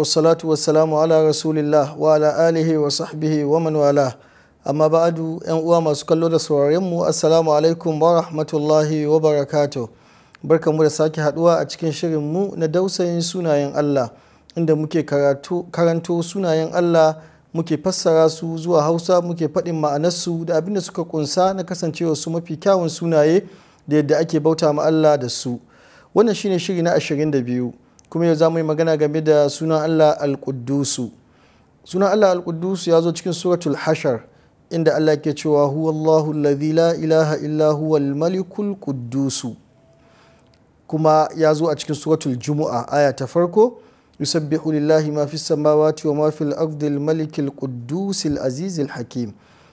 Wassalatu wassalamu ala rasulillah wa ala alihi wa sahbihi wa man wala. Amma ba'adu, yan uwa masu kallo da sauraren mu, assalamu alaikum wa rahmatullahi wa barakatuh. Barkanmu da sake haduwa a cikin shirin mu na dausayin sunayen Allah, inda muke karanto sunayen Allah, muke fassara su zuwa Hausa, muke faɗin ma'anarsu da abinda suka kunsa na kasancewa su mafi kyawun sunaye da yadda ake bauta ma Allah da su. Wannan shine shiri na 22. kuma yau za mu yi magana game da sunan Allah al-Quddusu. Sunan Allah al-Quddusu ya zo cikin suratul Hashar, inda Allah ke cewa huwallahu alladhi la ilaha illa huwal malikul quddusu. Kuma ya zo a cikin suratul Jumu'a aya ta farko, yusabbihu lillahi ma fis samawati wa ma fil ardi al-malikil quddusil azizil hakim.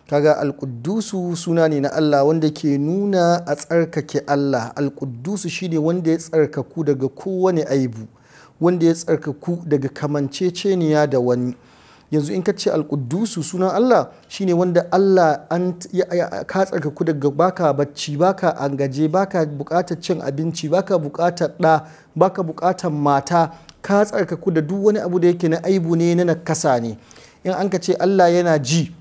Kaga al-Quddusu suna ne na Allah wanda ke nuna a tsarkake Allah. Al-Quddusu shine wanda ya tsarkaku daga kowane aibu, wanda ya tsarkaku daga kamanceceniya da wani. Yanzu in ka ce al-Quddusu sunan Allah shine wanda Allah ka tsarkaku daga baka bacci, baka angaje, baka bukatar cin abinci, baka bukatar ɗa, baka bukatar mata, ka tsarkaku da duk wani abu da yake na aibu ne, na nakasa ne. In an ka ce Allah yana ji,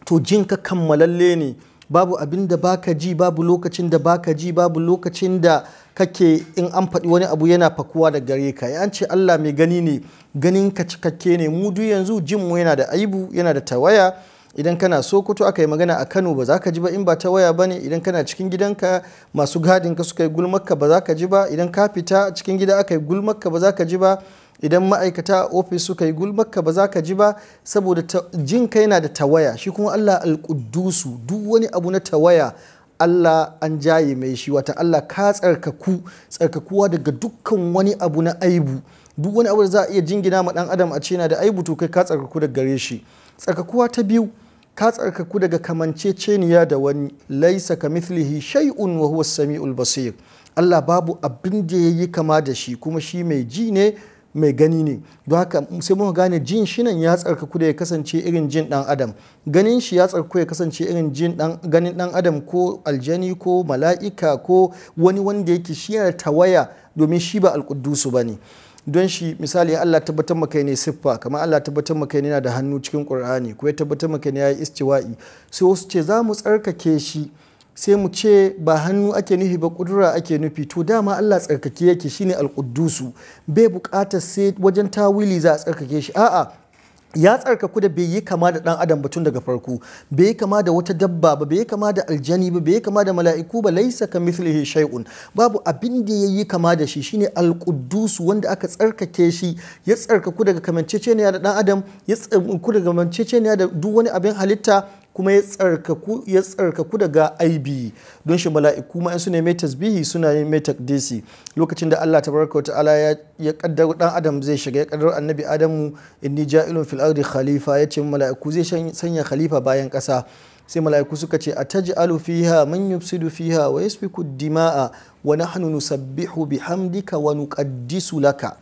to jinka kammalalle ne, babu abin da baka ji, babu lokacin da baka ji, babu lokacin da kake in an faɗi wani abu yana fakuwa da gare ka. An ce Allah mai gani ne, ganin ka cikakke ne. Mu duk yanzu jinmu yana da aibu, yana da tawaya. Idan kana Sokoto aka yi magana a Kano ba za ka ji ba in ba ta waya ba ne. Idan kana cikin gidanka masu gadin ka suka yi gulmarka ba za ka ji ba. Idan ka fita cikin gida aka yi gulmarka ba za ka ji ba. Idan ma'aikata a ofis suka yi gulmarka ba za ka ji ba, saboda jinka yana da tawaya. Shi kuma Allah al-Quddusu, duk wani abu na tawaya Allah an jaye mai shi. Wata Allah ka tsarkakuwa daga dukkan wani abu na aibu. Duk wani abu da za a iya jingina ma dan adam a ce yana da aibu, to kai ka tsarkaku daga gare shi. Tsarkakuwa ta biyu, ka tsarkaku daga kamanceceniya da wani. Laisa kamithlihi shay'un wa huwa as-sami'ul basir. Allah babu abin da yayi kama da shi, kuma shi mai ji ne, mai gani ne. Don haka sai muka gane jin shi nan ya tsarkaku da ya kasance irin jin dan adam, ganin shi ya tsarkaku ya kasance irin ganin dan adam, ko aljani ko mala'ika ko wani wanda yake shi yana tawaya, domin shi ba al-Quddusu bane. Don shi misali Allah tabbatar maka ne siffa, kamar Allah tabbatar maka ne yana da hannu cikin Qur'ani, ko ya tabbatar maka ne yayi istiwa'i, sai wasu ce za mu tsarkake shi, sai mu ce ba hannu ake nufi ba, kudura ake nufi. To dama Allah tsarkake yake, shine al-Quddusu, bai bukatar sai wajen tawili za a tsarkake shi. A'a, ya tsarkaku da bai yi kama da dan adam ba tun daga farko, bai yi kama da wata dabba ba, bai yi kama da aljani ba, bai yi kama da mala'iku ba. Laisa kamithlihi shay'un, babu abin da yayi kama da shi. Shine al-Quddusu, wanda aka tsarkake shi, ya tsarkaku daga kamanceceniya da dan adam, ya tsarkaku daga kamanceceniya da duk wani abin halitta, kuma ya tsarkaku daga aibi. Don shi mala'iku ma su ne mai tasbihi, suna yin mai takdisi. Lokacin da Allah tabaraka wa ta'ala ya kaddaro dan adam zai shiga, ya kaddaro annabi Adamu, inni ja'ilun fil ardi khalifa, yace mala'iku zai sanya khalifa bayan kasa. Sai mala'iku suka ce ataj'alu fiha man yufsidu fiha wa yasfiku dima'a wa nahnu nusabbihu bihamdika wa nuqaddisu laka.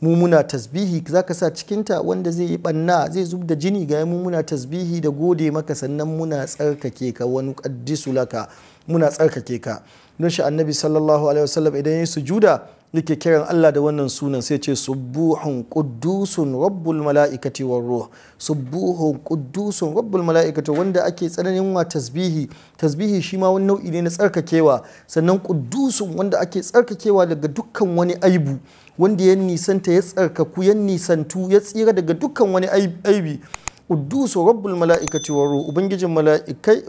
Mu muna tasbihi, za ka sa cikinta wanda zai yi banna, zai zub da jini, ga mu muna tasbihi da gode maka, sannan muna tsarkake ka, wa nuqaddisu laka, muna tsarkake ka. Don shi annabi sallallahu alaihi wasallam idan ya sujuda yake kiran Allah da wannan sunan, sai ce subuhun quddusun rabbul mala'ikati war ruh. Subuhun quddusun rabbul mala'ikati, wanda ake tsananin wa tasbihi. Tasbihi shi ma wani nau'i ne na tsarkakewa. Sannan quddusun, wanda ake tsarkakewa daga dukkan wani aibu, wanda ya nisanta, ya tsarkaku, ya nisantu, ya tsira daga dukkan wani aibi. Quddusu rabbul mala'ikati war ruh, ubangijin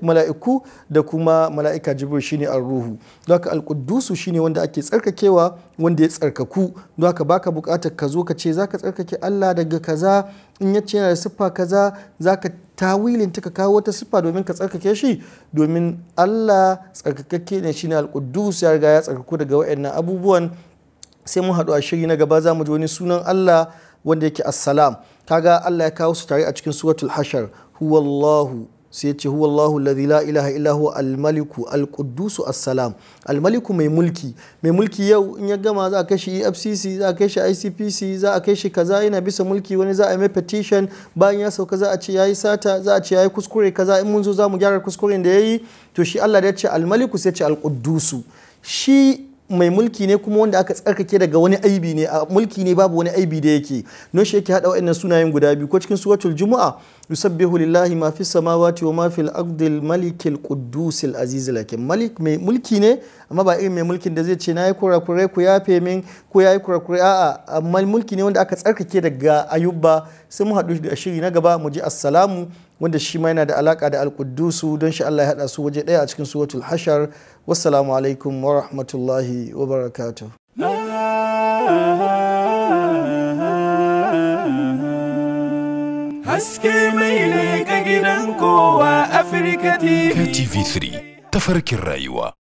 mala'iku da kuma mala'ika Jibril shine ar-ruhu. Don haka al-Quddusu shine wanda ake tsarkakewa, wanda ya tsarkaku. Don haka baka bukatar ka zo ka ce zaka tsarkake Allah daga kaza, in yace yana da siffa kaza zaka tawilin ta ka kawo wata siffa domin ka tsarkake shi, domin Allah tsarkakakke ne, shine al-Quddus, ya riga ya tsarkaku daga waɗannan abubuwan. Sai mun haɗu a shiri na gaba, za mu ji wani sunan Allah wanda yake assalam. Kaga Allah ya kawo su tare a cikin suratul Hashar, huwallahu, sai ya ce huwallahu alladhi la ilaha illa huwa al-maliku al-quddusu assalam. Al-maliku mai mulki yau in ya gama za a kai shi EFCC, za a kai shi ICPC, za a kai shi kaza, yana bisa mulki, wani za a mai petition, bayan ya sauka za a ce yayi sata, za a ce yayi kuskure kaza, in mun zo za mu gyara kuskuren da yayi. To shi Allah da ya ce al-maliku sai ya ce al-quddusu, shi mai mulki ne kuma wanda aka tsarkake daga wani aibi ne, a mulki ne babu wani aibi da yake. Don shi yake hada wa'annan sunayen guda biyu ko cikin suratul Jumu'a yusabbihu lillahi ma fis samawati wa ma fil ardi al malikil quddus al aziz al hakim. Malik mai mulki ne amma ba irin mai mulkin da zai ce nayi kurakurai ku yafe min ko yayi kurakurai, a'a, amma mulki ne wanda aka tsarkake daga ayuba. Sai mu haɗu da shiri na gaba mu ji assalamu, wanda shi ma yana da alaka da al-quddusu, don shi Allah ya hada su waje daya a cikin suratul hashar. Wassalamu alaikum wa rahmatullahi wa barakatuh. Haske mai leƙa gidan kowa Afirka TV. TV3 tafarkin rayuwa.